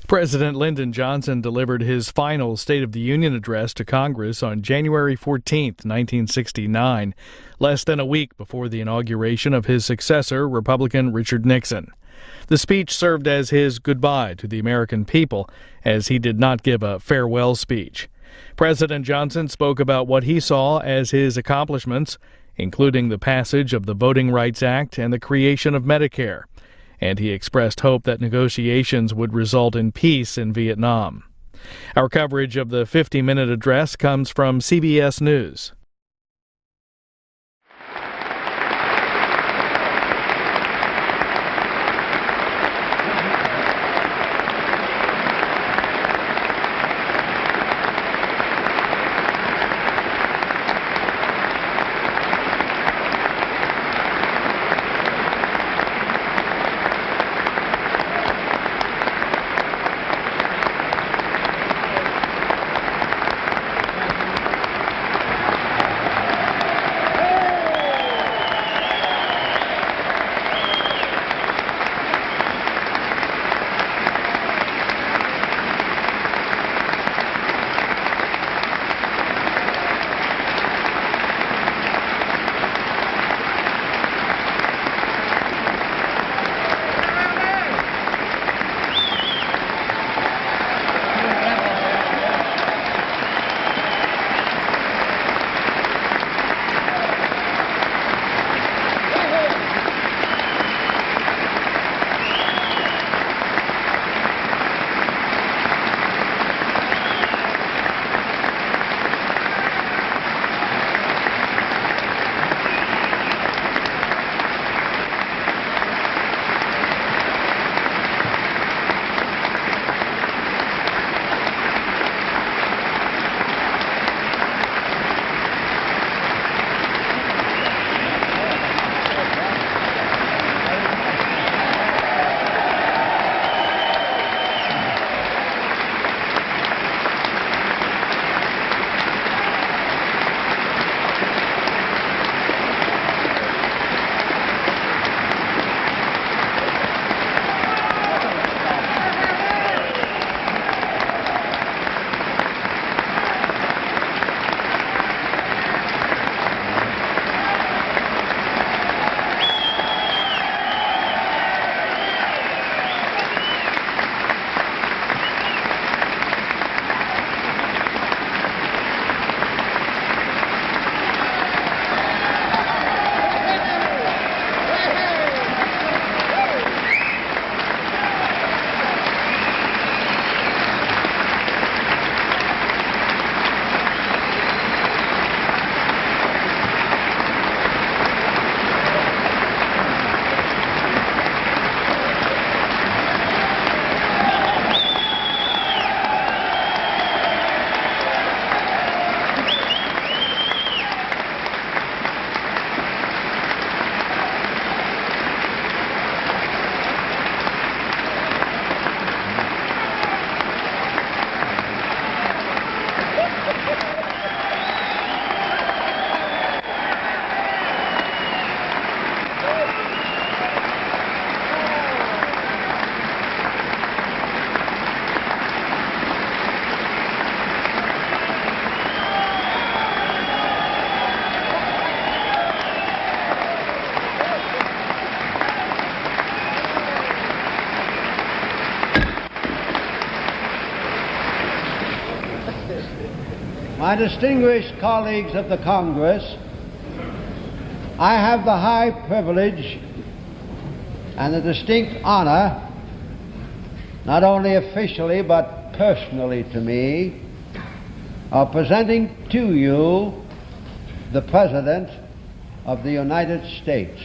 President Lyndon Johnson delivered his final State of the Union address to Congress on January 14, 1969, less than a week before the inauguration of his successor, Republican Richard Nixon. The speech served as his goodbye to the American people, as he did not give a farewell speech. President Johnson spoke about what he saw as his accomplishments, including the passage of the Voting Rights Act and the creation of Medicare. And he expressed hope that negotiations would result in peace in Vietnam. Our coverage of the 50-minute address comes from CBS News. My distinguished colleagues of the Congress, I have the high privilege and the distinct honor, not only officially but personally to me, of presenting to you the President of the United States.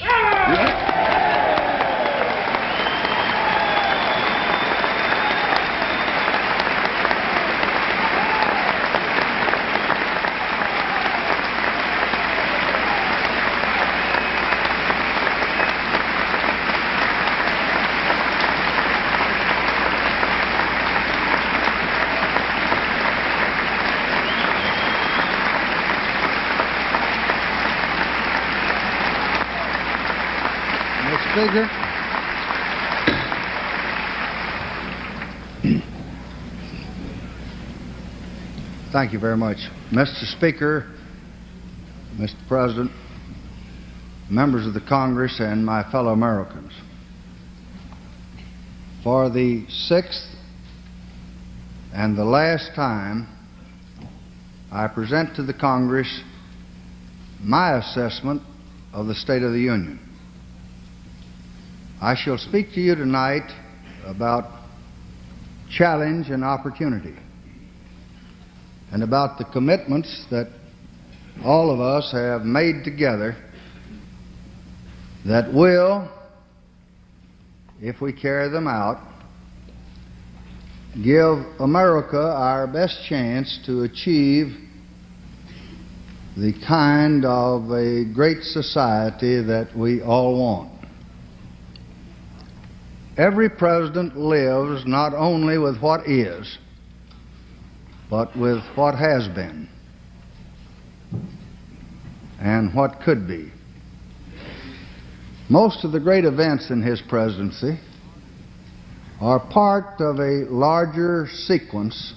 Speaker. Thank you very much. Mr. Speaker, Mr. President, members of the Congress, and my fellow Americans. For the sixth and the last time, I present to the Congress my assessment of the State of the Union. I shall speak to you tonight about challenge and opportunity, and about the commitments that all of us have made together that will, if we carry them out, give America our best chance to achieve the kind of a great society that we all want. Every president lives not only with what is, but with what has been and what could be. Most of the great events in his presidency are part of a larger sequence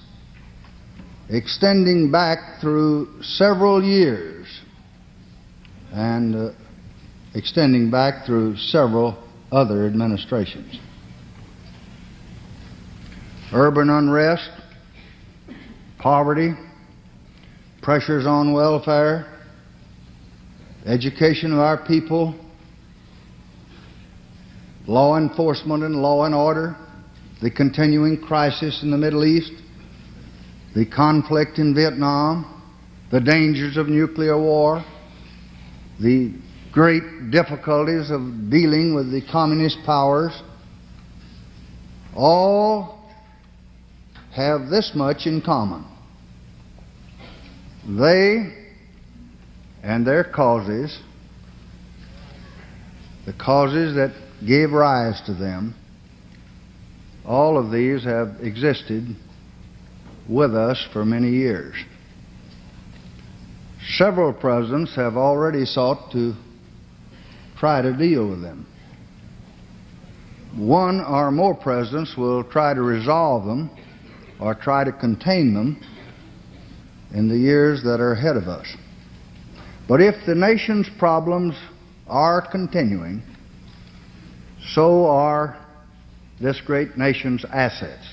extending back through several years and extending back through several other administrations. Urban unrest, poverty, pressures on welfare, education of our people, law enforcement and law and order, the continuing crisis in the Middle East, the conflict in Vietnam, the dangers of nuclear war, the great difficulties of dealing with the communist powers, all have this much in common. They and their causes, the causes that gave rise to them, all of these have existed with us for many years. Several presidents have already sought to try to deal with them. One or more presidents will try to resolve them or try to contain them in the years that are ahead of us. But if the nation's problems are continuing, so are this great nation's assets.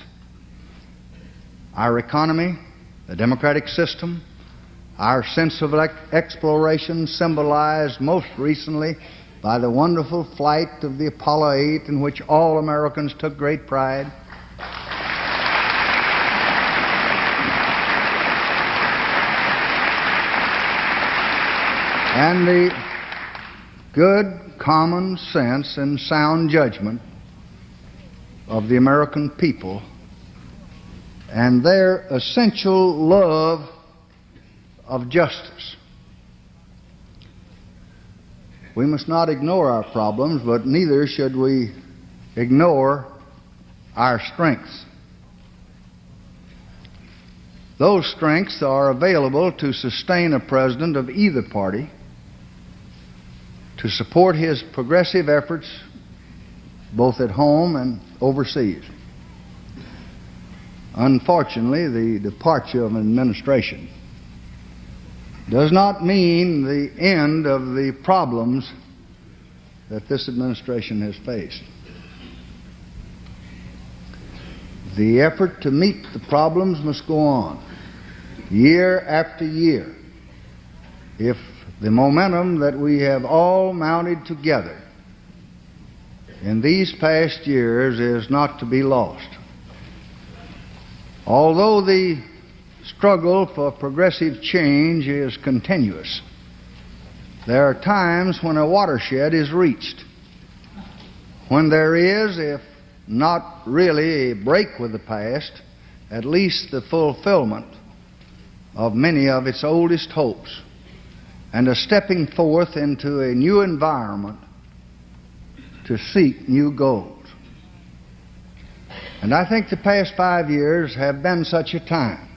Our economy, the democratic system, our sense of exploration, symbolized most recently by the wonderful flight of the Apollo 8, in which all Americans took great pride. And the good common sense and sound judgment of the American people and their essential love of justice. We must not ignore our problems, but neither should we ignore our strengths. Those strengths are available to sustain a president of either party, to support his progressive efforts both at home and overseas. Unfortunately, the departure of an administration does not mean the end of the problems that this administration has faced. The effort to meet the problems must go on, year after year, if the momentum that we have all mounted together in these past years is not to be lost. Although the struggle for progressive change is continuous, there are times when a watershed is reached, when there is, if not really a break with the past, at least the fulfillment of many of its oldest hopes, and a stepping forth into a new environment to seek new goals. And I think the past 5 years have been such a time.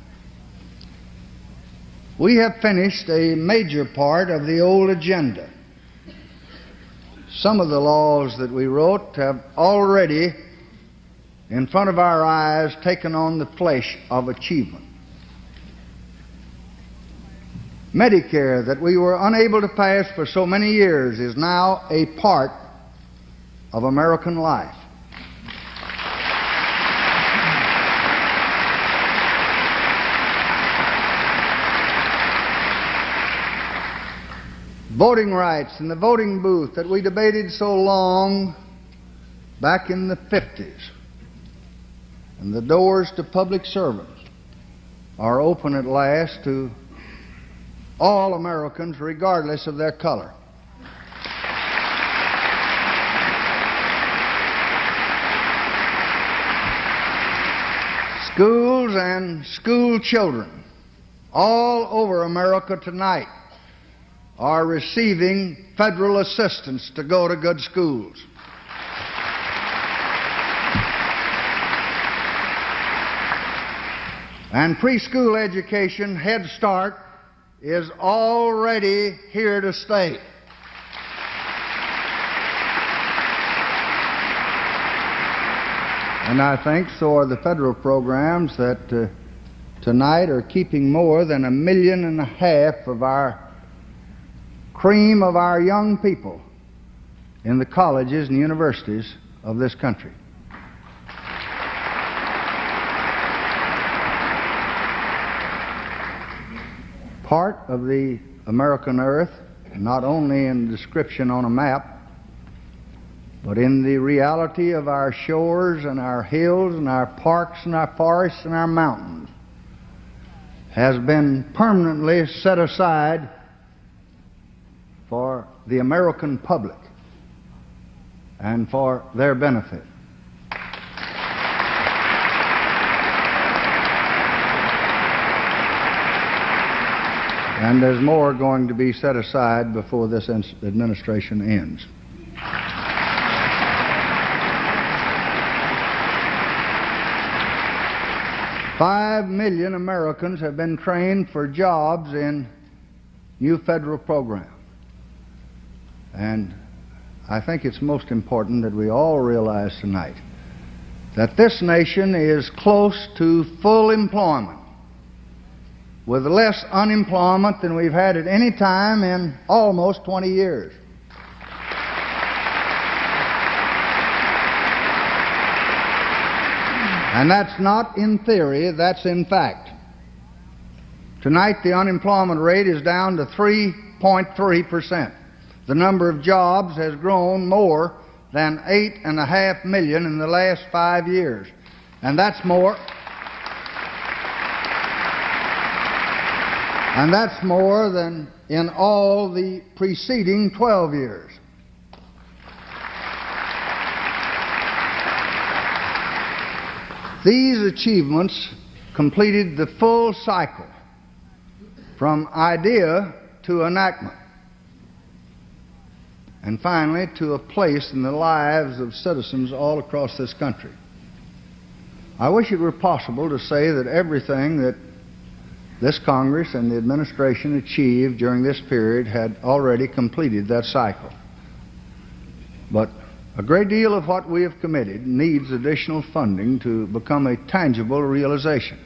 We have finished a major part of the old agenda. Some of the laws that we wrote have already, in front of our eyes, taken on the flesh of achievement. Medicare that we were unable to pass for so many years is now a part of American life. Voting rights and the voting booth that we debated so long back in the 50s, and the doors to public servants are open at last to all Americans regardless of their color. Schools and school children all over America tonight are receiving federal assistance to go to good schools. And preschool education, Head Start, is already here to stay. And I think so are the federal programs that tonight are keeping more than 1.5 million of our cream of our young people in the colleges and universities of this country. Part of the American earth, not only in description on a map, but in the reality of our shores and our hills and our parks and our forests and our mountains, has been permanently set aside for the American public and for their benefit. And there's more going to be set aside before this administration ends. $5 million Americans have been trained for jobs in new federal programs. And I think it's most important that we all realize tonight that this nation is close to full employment, with less unemployment than we've had at any time in almost 20 years. And that's not in theory, that's in fact. Tonight the unemployment rate is down to 3.3%. The number of jobs has grown more than 8.5 million in the last 5 years. And that's more. And that's more than in all the preceding 12 years. These achievements completed the full cycle from idea to enactment, and finally to a place in the lives of citizens all across this country. I wish it were possible to say that everything that this Congress and the administration achieved during this period had already completed that cycle. But a great deal of what we have committed needs additional funding to become a tangible realization.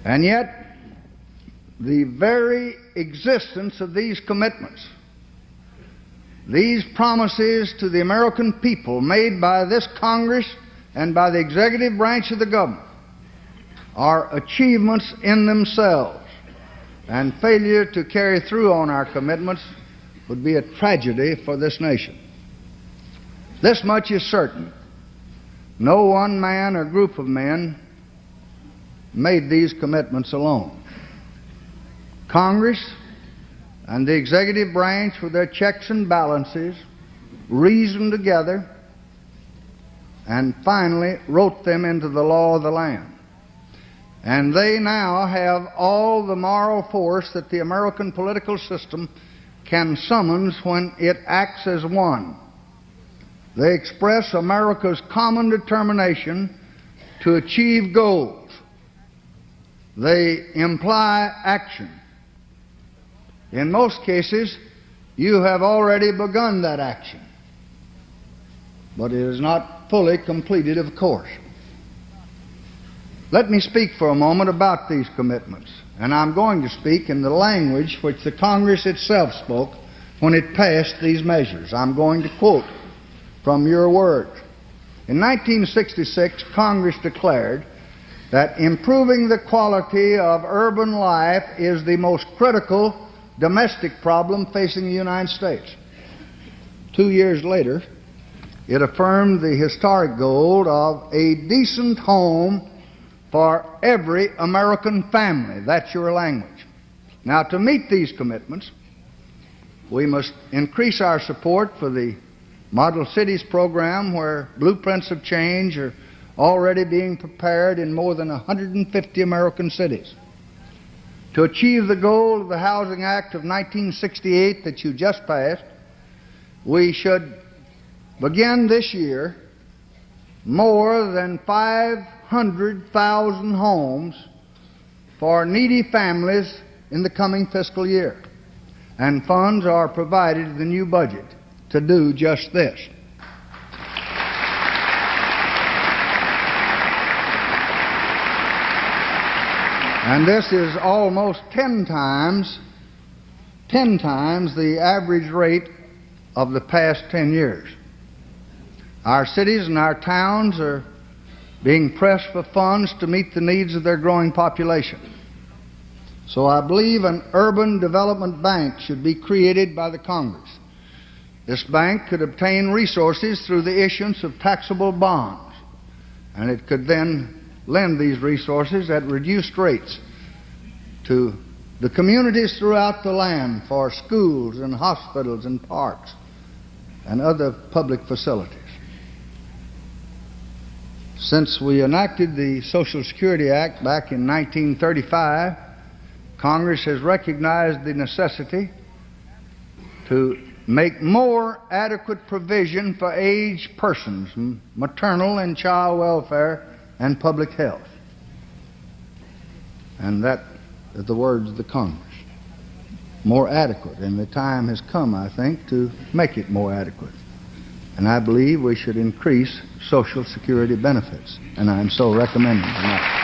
And yet, the very existence of these commitments, these promises to the American people made by this Congress and by the executive branch of the government, are achievements in themselves, and failure to carry through on our commitments would be a tragedy for this nation. This much is certain: no one man or group of men made these commitments alone. Congress and the executive branch, with their checks and balances, reasoned together and finally wrote them into the law of the land. And they now have all the moral force that the American political system can summon when it acts as one. They express America's common determination to achieve goals. They imply action. In most cases, you have already begun that action, but it is not fully completed, of course. Let me speak for a moment about these commitments, and I'm going to speak in the language which the Congress itself spoke when it passed these measures. I'm going to quote from your words. In 1966, Congress declared that improving the quality of urban life is the most critical domestic problem facing the United States. 2 years later, it affirmed the historic goal of a decent home for every American family. That's your language. Now, to meet these commitments, we must increase our support for the Model Cities program, where blueprints of change are already being prepared in more than 150 American cities. To achieve the goal of the Housing Act of 1968 that you just passed, we should begin this year more than 500,000 homes for needy families in the coming fiscal year. And funds are provided in the new budget to do just this. And this is almost 10 times the average rate of the past 10 years. Our cities and our towns are being pressed for funds to meet the needs of their growing population. So I believe an urban development bank should be created by the Congress. This bank could obtain resources through the issuance of taxable bonds, and it could then lend these resources at reduced rates to the communities throughout the land for schools and hospitals and parks and other public facilities. Since we enacted the Social Security Act back in 1935, Congress has recognized the necessity to make more adequate provision for aged persons, maternal and child welfare, and public health. And that is the words of the Congress. More adequate. And the time has come, I think, to make it more adequate. And I believe we should increase Social Security benefits. And I'm so recommending tonight.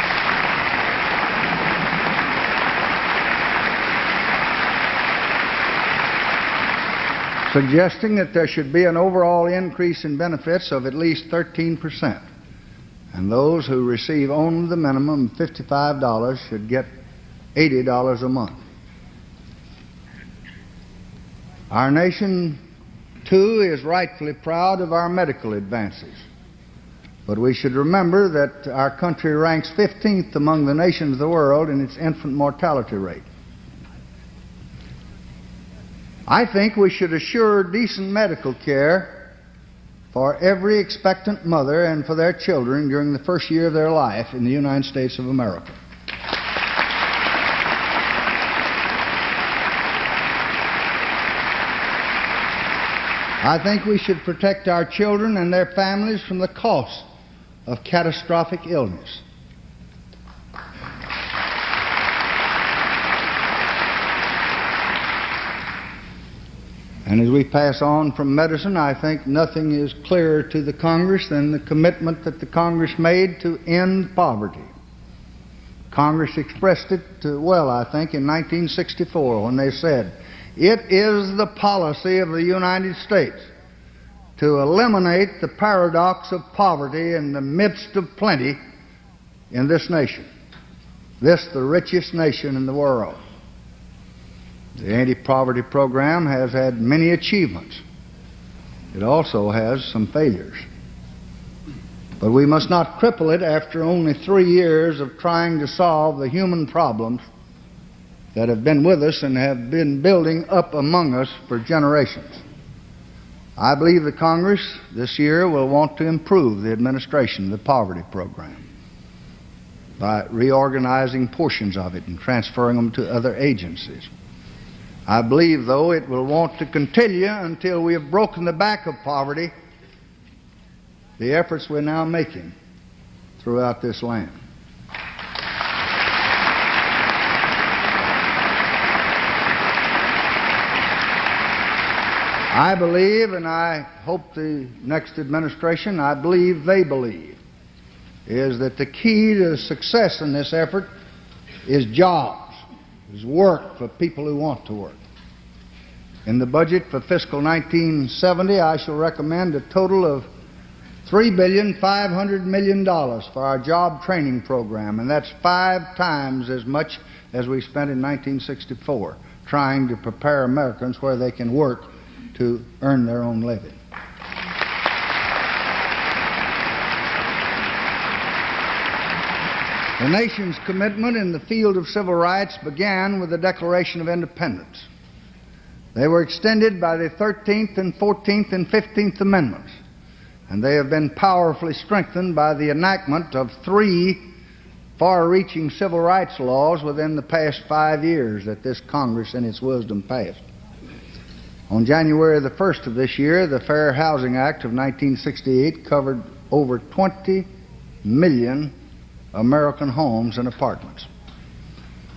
Suggesting that there should be an overall increase in benefits of at least 13%. And those who receive only the minimum of $55 should get $80 a month. Our nation, too, is rightfully proud of our medical advances. But we should remember that our country ranks 15th among the nations of the world in its infant mortality rate. I think we should assure decent medical care for every expectant mother and for their children during the first year of their life in the United States of America. I think we should protect our children and their families from the cost of catastrophic illness. And as we pass on from medicine, I think nothing is clearer to the Congress than the commitment that the Congress made to end poverty. Congress expressed it well, I think, in 1964 when they said, "It is the policy of the United States to eliminate the paradox of poverty in the midst of plenty in this nation, this the richest nation in the world." The anti-poverty program has had many achievements. It also has some failures. But we must not cripple it after only 3 years of trying to solve the human problems that have been with us and have been building up among us for generations. I believe the Congress this year will want to improve the administration of the poverty program by reorganizing portions of it and transferring them to other agencies. I believe, though, it will want to continue until we have broken the back of poverty, the efforts we're now making throughout this land. I believe, and I hope the next administration, I believe they believe, is that the key to success in this effort is jobs, is work for people who want to work. In the budget for fiscal 1970, I shall recommend a total of $3.5 billion for our job training program, and that's 5 times as much as we spent in 1964, trying to prepare Americans where they can work to earn their own living. The nation's commitment in the field of civil rights began with the Declaration of Independence. They were extended by the 13th and 14th and 15th Amendments, and they have been powerfully strengthened by the enactment of 3 far-reaching civil rights laws within the past 5 years that this Congress in its wisdom passed. On January the 1st of this year, the Fair Housing Act of 1968 covered over 20 million American homes and apartments.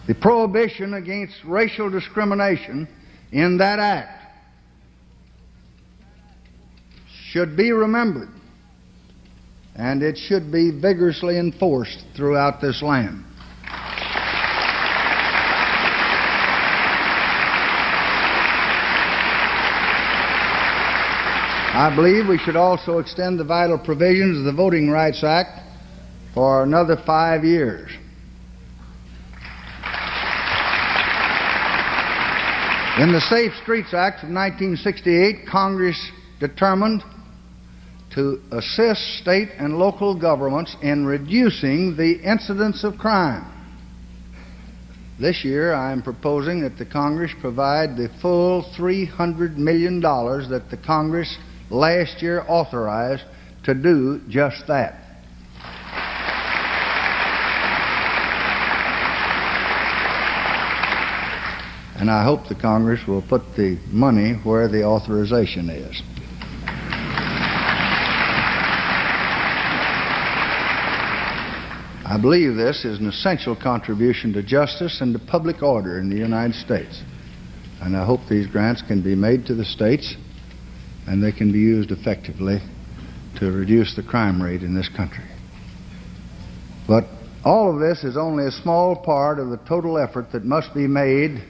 The prohibition against racial discrimination in that act should be remembered, and it should be vigorously enforced throughout this land. I believe we should also extend the vital provisions of the Voting Rights Act for another 5 years. In the Safe Streets Act of 1968, Congress determined to assist state and local governments in reducing the incidence of crime. This year, I am proposing that the Congress provide the full $300 million that the Congress last year authorized to do just that. And I hope the Congress will put the money where the authorization is. I believe this is an essential contribution to justice and to public order in the United States. And I hope these grants can be made to the states and they can be used effectively to reduce the crime rate in this country. But all of this is only a small part of the total effort that must be made,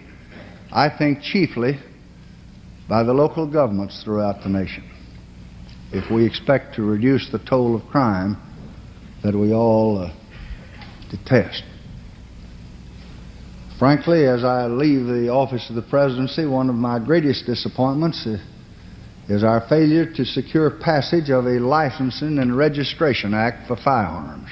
I think, chiefly by the local governments throughout the nation, if we expect to reduce the toll of crime that we all detest. Frankly, as I leave the office of the presidency, one of my greatest disappointments is our failure to secure passage of a Licensing and Registration Act for firearms.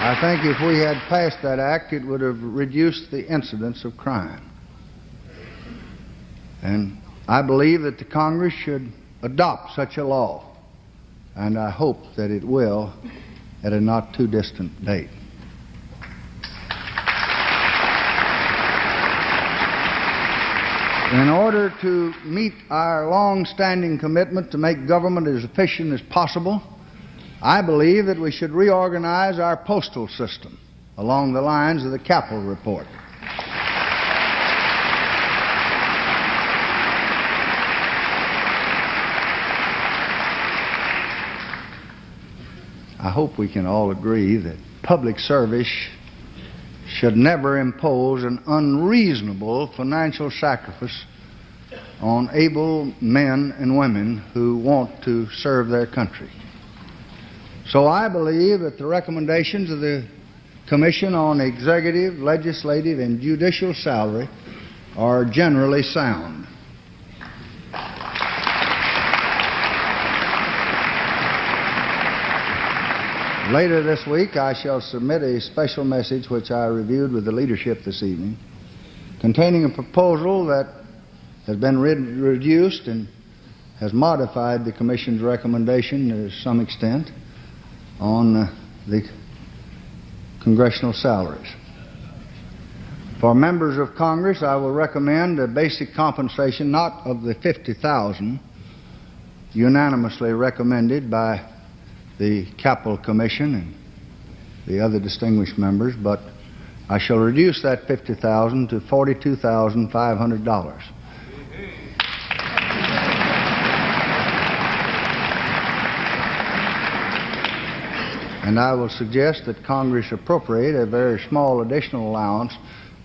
I think if we had passed that act, it would have reduced the incidence of crime. And I believe that the Congress should adopt such a law, and I hope that it will at a not too distant date. In order to meet our long-standing commitment to make government as efficient as possible, I believe that we should reorganize our postal system along the lines of the Capitol Report. I hope we can all agree that public service should never impose an unreasonable financial sacrifice on able men and women who want to serve their country. So I believe that the recommendations of the Commission on Executive, Legislative, and Judicial Salary are generally sound. Later this week, I shall submit a special message which I reviewed with the leadership this evening, containing a proposal that has been reduced and has modified the Commission's recommendation to some extent on the congressional salaries. For members of Congress, I will recommend a basic compensation not of the $50,000 unanimously recommended by the Capitol Commission and the other distinguished members, but I shall reduce that $50,000 to $42,500. and I will suggest that Congress appropriate a very small additional allowance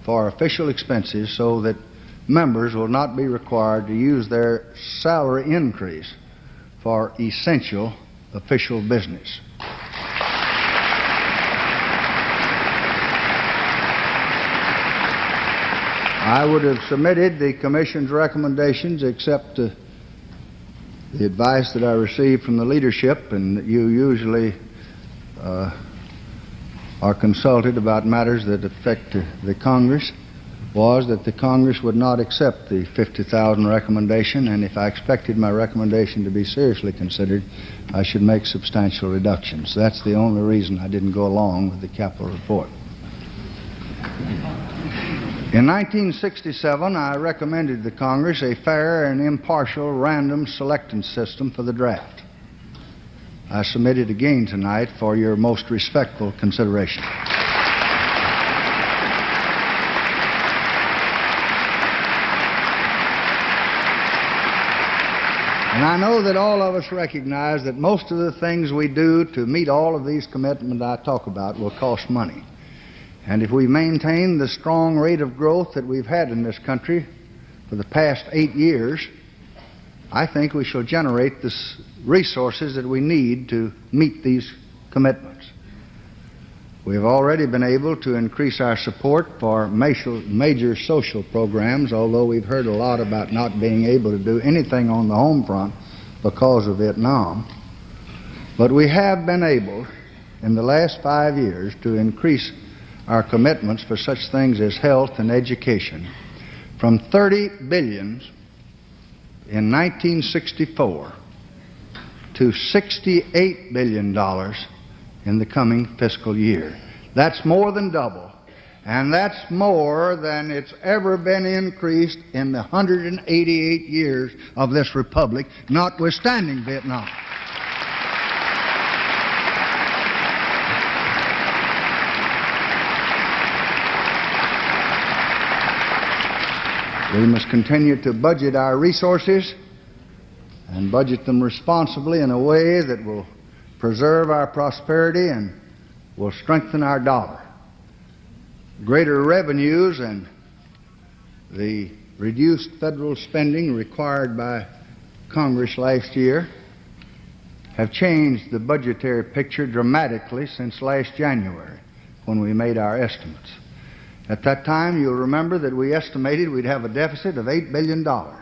for official expenses so that members will not be required to use their salary increase for essential official business. I would have submitted the Commission's recommendations except the advice that I received from the leadership, and that you usually are consulted about matters that affect the Congress, was that the Congress would not accept the $50,000 recommendation, and if I expected my recommendation to be seriously considered, I should make substantial reductions. That's the only reason I didn't go along with the capital report. In 1967, I recommended the Congress a fair and impartial random selection system for the draft. I submit it again tonight for your most respectful consideration. And I know that all of us recognize that most of the things we do to meet all of these commitments I talk about will cost money. And if we maintain the strong rate of growth that we've had in this country for the past 8 years, I think we shall generate the resources that we need to meet these commitments. We have already been able to increase our support for major social programs, although we've heard a lot about not being able to do anything on the home front because of Vietnam. But we have been able, in the last 5 years, to increase our commitments for such things as health and education from $30 billion in 1964 to $68 billion in the coming fiscal year. That's more than double, and that's more than it's ever been increased in the 188 years of this republic, notwithstanding Vietnam. We must continue to budget our resources and budget them responsibly in a way that will preserve our prosperity and will strengthen our dollar. Greater revenues and the reduced federal spending required by Congress last year have changed the budgetary picture dramatically since last January when we made our estimates. At that time, you'll remember that we estimated we'd have a deficit of $8 billion. Well,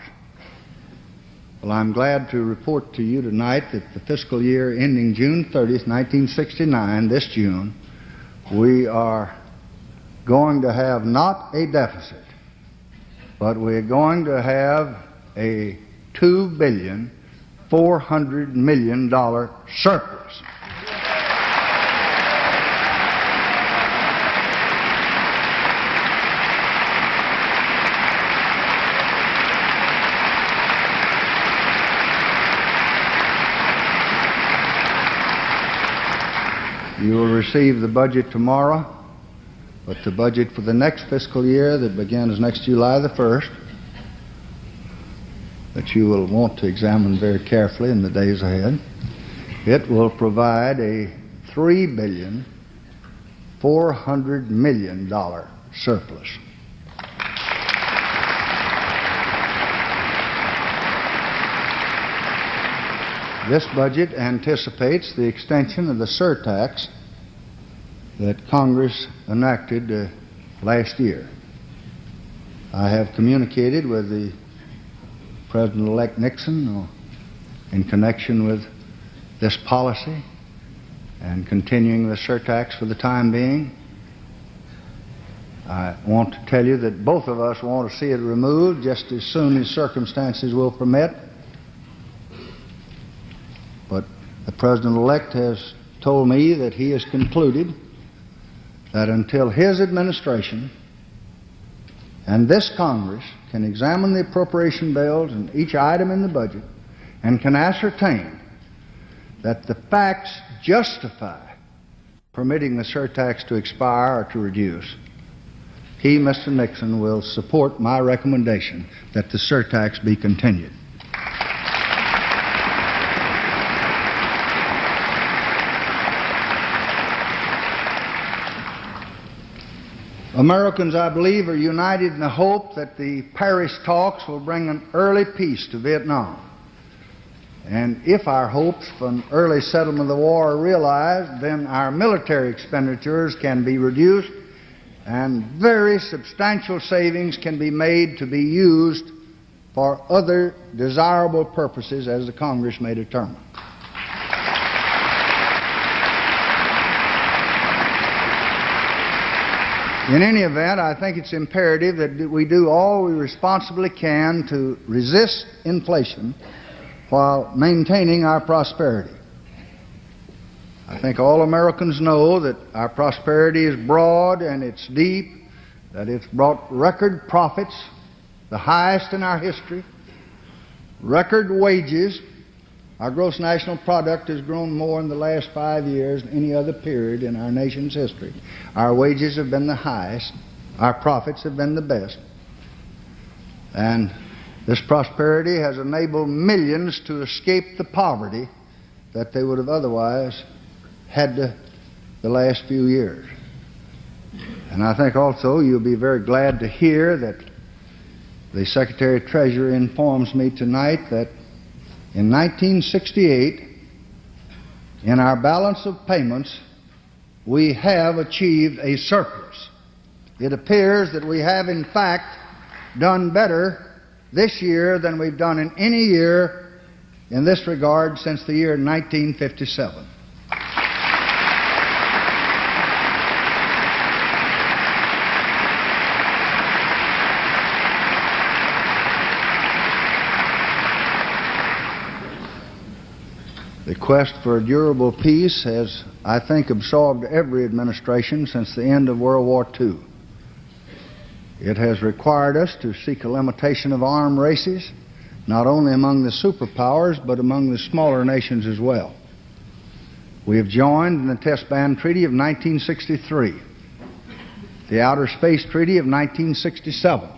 I'm glad to report to you tonight that the fiscal year ending June 30th, 1969, this June, we are going to have not a deficit, but we're going to have a $2.4 billion surplus. You will receive the budget tomorrow, but the budget for the next fiscal year that begins next July the 1st, that you will want to examine very carefully in the days ahead, it will provide a $3.4 billion surplus. This budget anticipates the extension of the surtax that Congress enacted last year. I have communicated with the President-elect Nixon in connection with this policy and continuing the surtax for the time being. I want to tell you that both of us want to see it removed just as soon as circumstances will permit. But the President-elect has told me that he has concluded that until his administration and this Congress can examine the appropriation bills and each item in the budget and can ascertain that the facts justify permitting the surtax to expire or to reduce, he, Mr. Nixon, will support my recommendation that the surtax be continued. Americans, I believe, are united in the hope that the Paris talks will bring an early peace to Vietnam. And if our hopes for an early settlement of the war are realized, then our military expenditures can be reduced and very substantial savings can be made to be used for other desirable purposes as the Congress may determine. In any event, I think it's imperative that we do all we responsibly can to resist inflation while maintaining our prosperity. I think all Americans know that our prosperity is broad and it's deep, that it's brought record profits, the highest in our history, record wages. Our gross national product has grown more in the last 5 years than any other period in our nation's history. Our wages have been the highest. Our profits have been the best. And this prosperity has enabled millions to escape the poverty that they would have otherwise had the last few years. And I think also you'll be very glad to hear that the Secretary of Treasury informs me tonight that in 1968, in our balance of payments, we have achieved a surplus. It appears that we have, in fact, done better this year than we've done in any year in this regard since the year 1957. The quest for a durable peace has, I think, absorbed every administration since the end of World War II. It has required us to seek a limitation of armed races, not only among the superpowers, but among the smaller nations as well. We have joined in the Test Ban Treaty of 1963, the Outer Space Treaty of 1967,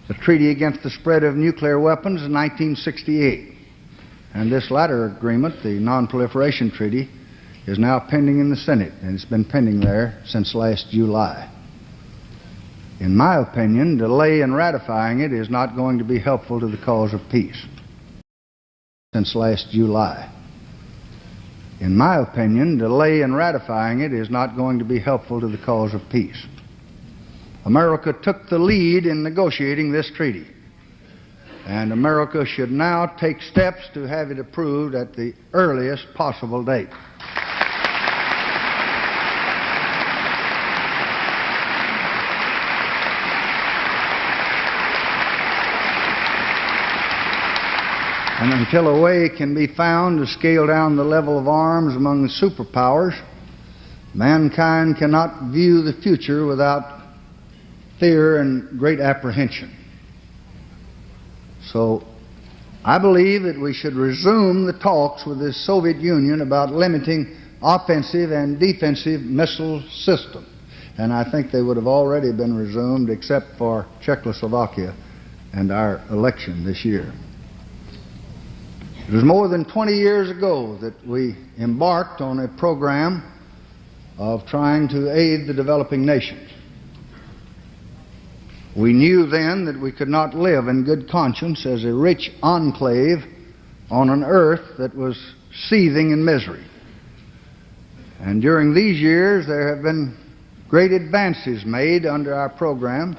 the Treaty Against the Spread of Nuclear Weapons of 1968, and this latter agreement, the Non-Proliferation Treaty, is now pending in the Senate, and it's been pending there since last July. In my opinion, delay in ratifying it is not going to be helpful to the cause of peace. Since last July. In my opinion, delay in ratifying it is not going to be helpful to the cause of peace. America took the lead in negotiating this treaty, and America should now take steps to have it approved at the earliest possible date. And until a way can be found to scale down the level of arms among the superpowers, mankind cannot view the future without fear and great apprehension. So I believe that we should resume the talks with the Soviet Union about limiting offensive and defensive missile systems. And I think they would have already been resumed except for Czechoslovakia and our election this year. It was more than 20 years ago that we embarked on a program of trying to aid the developing nations. We knew then that we could not live in good conscience as a rich enclave on an earth that was seething in misery. And during these years there have been great advances made under our program,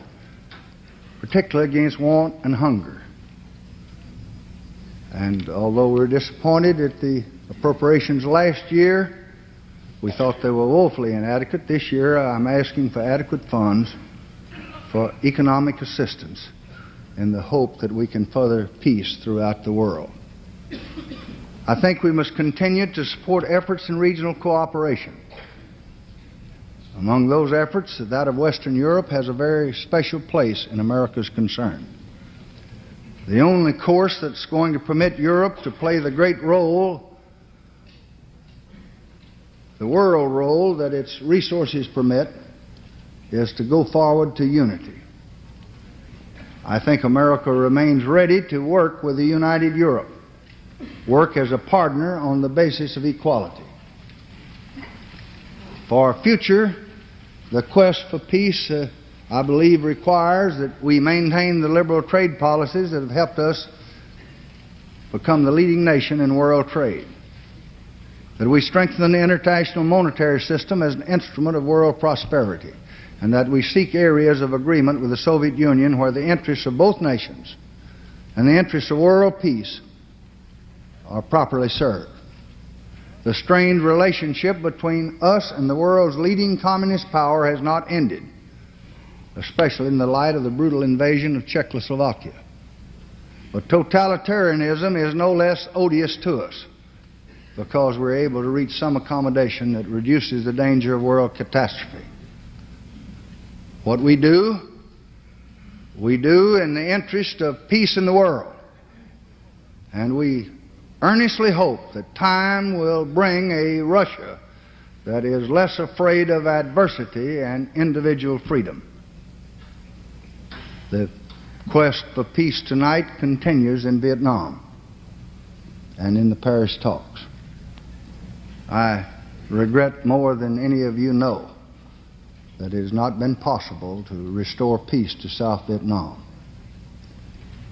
particularly against want and hunger. And although we were disappointed at the appropriations last year, we thought they were woefully inadequate. This year I'm asking for adequate funds for economic assistance in the hope that we can further peace throughout the world. I think we must continue to support efforts in regional cooperation. Among those efforts, that of Western Europe has a very special place in America's concern. The only course that's going to permit Europe to play the great role, the world role that its resources permit, is to go forward to unity. I think America remains ready to work with the united Europe, work as a partner on the basis of equality. For future The quest for peace, I believe, requires that we maintain the liberal trade policies that have helped us become the leading nation in world trade. That we strengthen the international monetary system as an instrument of world prosperity, and that we seek areas of agreement with the Soviet Union where the interests of both nations and the interests of world peace are properly served. The strained relationship between us and the world's leading communist power has not ended, especially in the light of the brutal invasion of Czechoslovakia. But totalitarianism is no less odious to us because we're able to reach some accommodation that reduces the danger of world catastrophe. What we do in the interest of peace in the world. And we earnestly hope that time will bring a Russia that is less afraid of adversity and individual freedom. The quest for peace tonight continues in Vietnam and in the Paris talks. I regret more than any of you know that it has not been possible to restore peace to South Vietnam.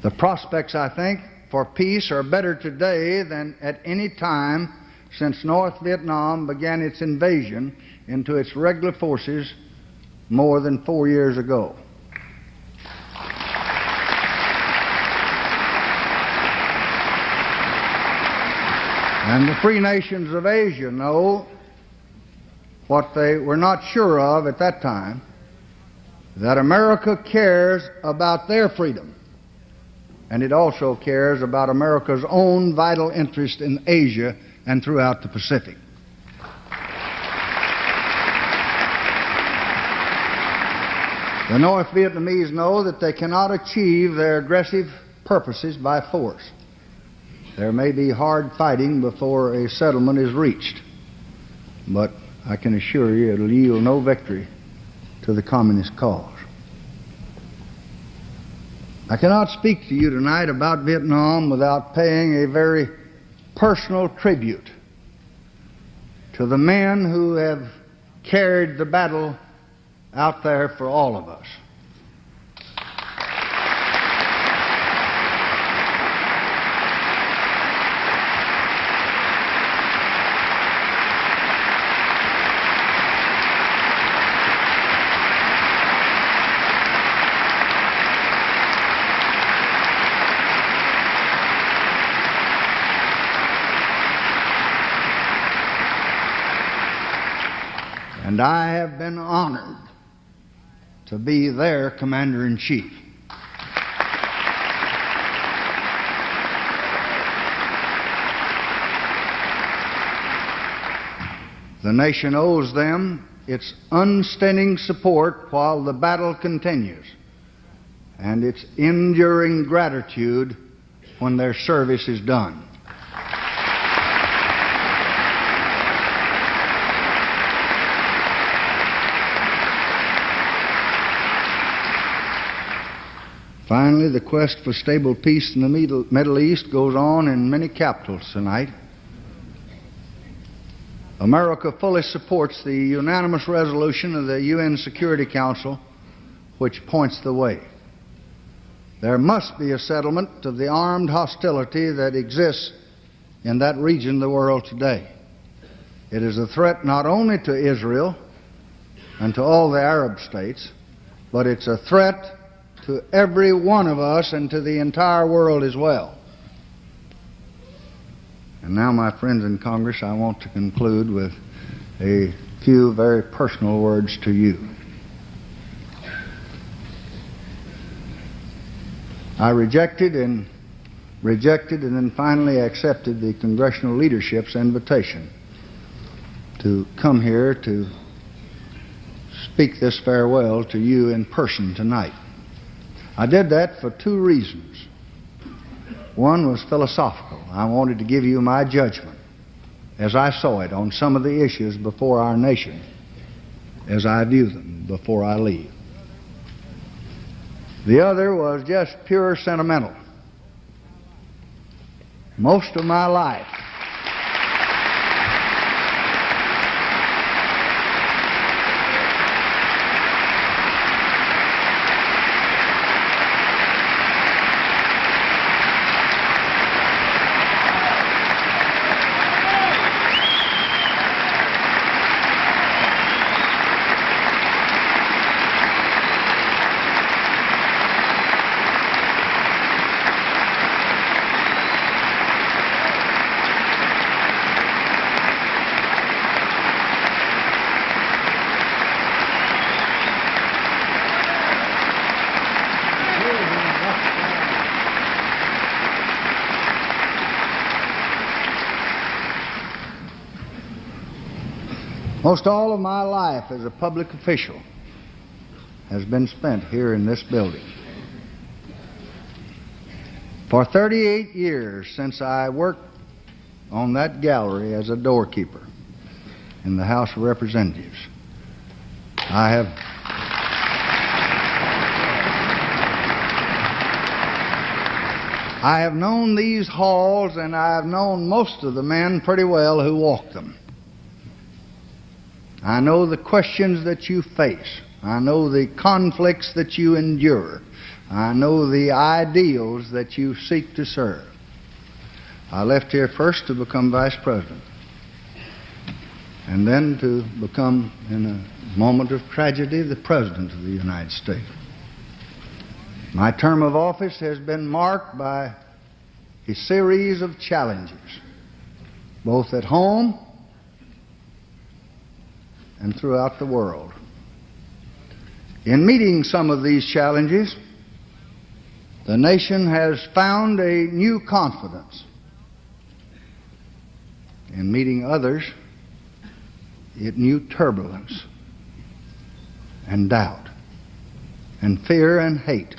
The prospects, I think, for peace are better today than at any time since North Vietnam began its invasion into its regular forces more than 4 years ago. And the free nations of Asia know what they were not sure of at that time, that America cares about their freedom, and it also cares about America's own vital interest in Asia and throughout the Pacific. The North Vietnamese know that they cannot achieve their aggressive purposes by force. There may be hard fighting before a settlement is reached, but I can assure you it'll yield no victory to the communist cause. I cannot speak to you tonight about Vietnam without paying a very personal tribute to the men who have carried the battle out there for all of us. And I have been honored to be their Commander-in-Chief. The nation owes them its unstinting support while the battle continues, and its enduring gratitude when their service is done. Finally, the quest for stable peace in the Middle East goes on in many capitals tonight. America fully supports the unanimous resolution of the UN Security Council, which points the way. There must be a settlement of the armed hostility that exists in that region of the world today. It is a threat not only to Israel and to all the Arab states, but it's a threat to every one of us and to the entire world as well. And now, my friends in Congress, I want to conclude with a few very personal words to you. I rejected and then finally accepted the congressional leadership's invitation to come here to speak this farewell to you in person tonight. I did that for two reasons. One was philosophical. I wanted to give you my judgment as I saw it on some of the issues before our nation, as I view them before I leave. The other was just pure sentimental. Most of my life Most all of my life as a public official has been spent here in this building. For 38 years since I worked on that gallery as a doorkeeper in the House of Representatives, I have known these halls, and I have known most of the men pretty well who walk them. I know the questions that you face. I know the conflicts that you endure. I know the ideals that you seek to serve. I left here first to become Vice President, and then to become, in a moment of tragedy, the President of the United States. My term of office has been marked by a series of challenges, both at home and throughout the world. In meeting some of these challenges, the nation has found a new confidence. In meeting others, it knew turbulence and doubt and fear and hate.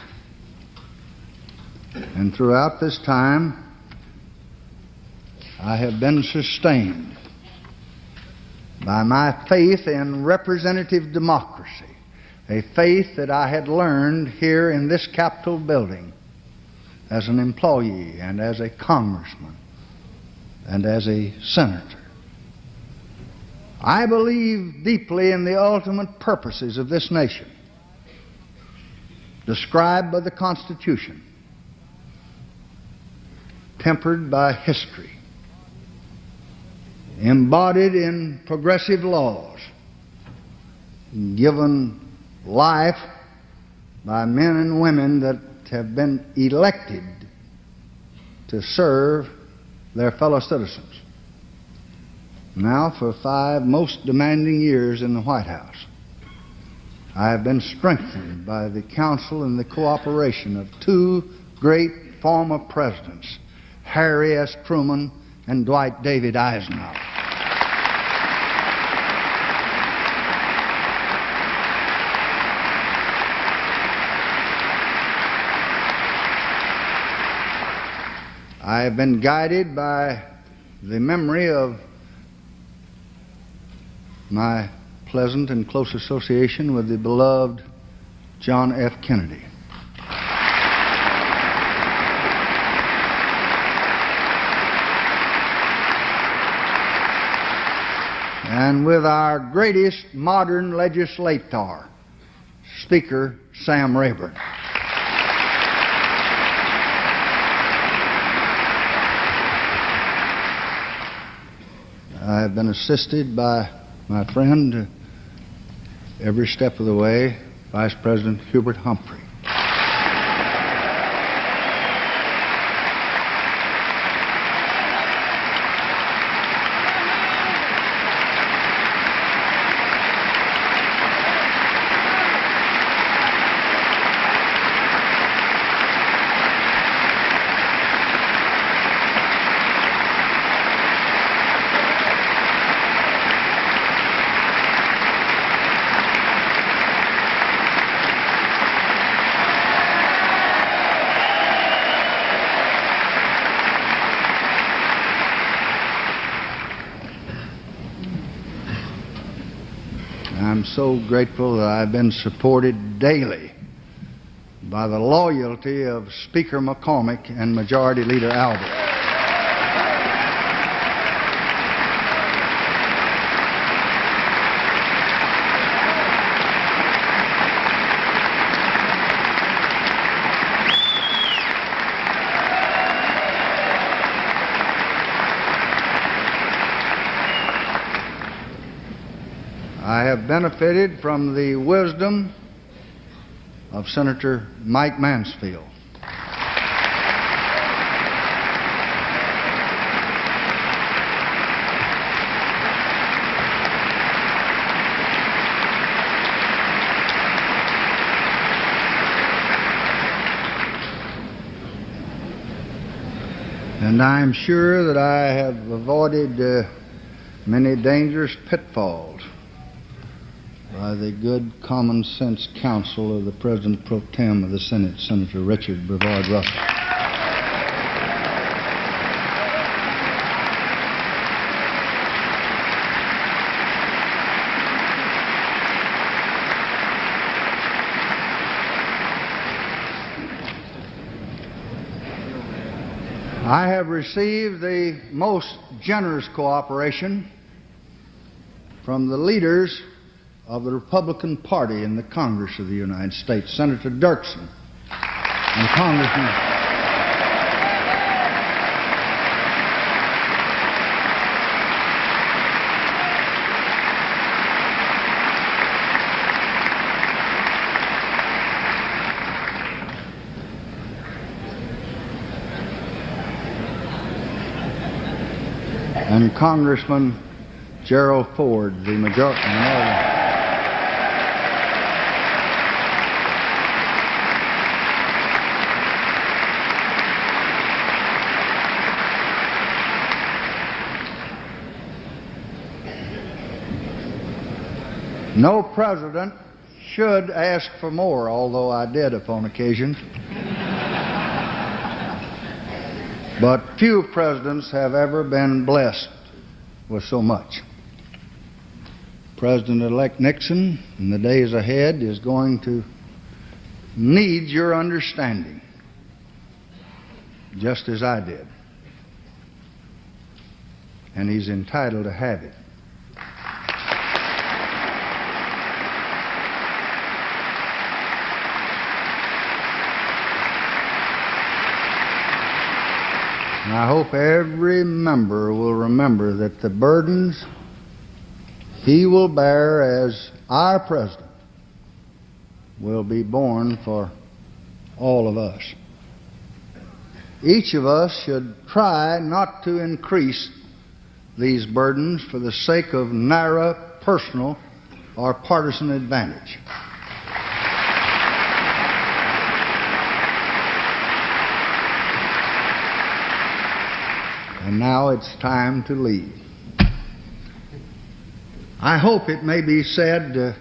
And throughout this time, I have been sustained by my faith in representative democracy, a faith that I had learned here in this Capitol building as an employee and as a congressman and as a senator. I believe deeply in the ultimate purposes of this nation, described by the Constitution, tempered by history, embodied in progressive laws, given life by men and women that have been elected to serve their fellow citizens. Now, for 5 most demanding years in the White House, I have been strengthened by the counsel and the cooperation of 2 great former presidents, Harry S. Truman and Dwight David Eisenhower. I have been guided by the memory of my pleasant and close association with the beloved John F. Kennedy. And with our greatest modern legislator, Speaker Sam Rayburn. I have been assisted by my friend every step of the way, Vice President Hubert Humphrey. I'm so grateful that I've been supported daily by the loyalty of Speaker McCormick and Majority Leader Albert. I have benefited from the wisdom of Senator Mike Mansfield. And I'm sure that I have avoided many dangerous pitfalls by the good common sense counsel of the President Pro Tem of the Senate, Senator Richard Brevard Russell. I have received the most generous cooperation from the leaders of the Republican Party in the Congress of the United States, Senator Dirksen and Congressman and Congressman Gerald Ford, the minority. No president should ask for more, although I did upon occasion. But few presidents have ever been blessed with so much. President-elect Nixon, in the days ahead, is going to need your understanding, just as I did. And he's entitled to have it. And I hope every member will remember that the burdens he will bear as our president will be borne for all of us. Each of us should try not to increase these burdens for the sake of narrow personal or partisan advantage. And now it's time to leave. I hope it may be said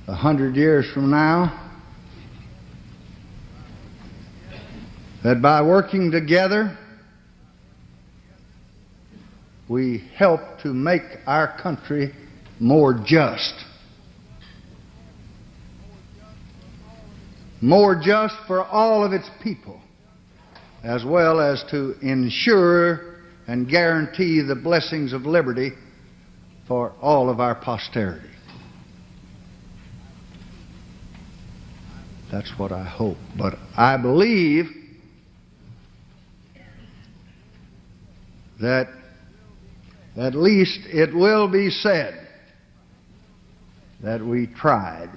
100 years from now that by working together we help to make our country more just. More just for all of its people, as well as to ensure and guarantee the blessings of liberty for all of our posterity. That's what I hope. But I believe that at least it will be said that we tried.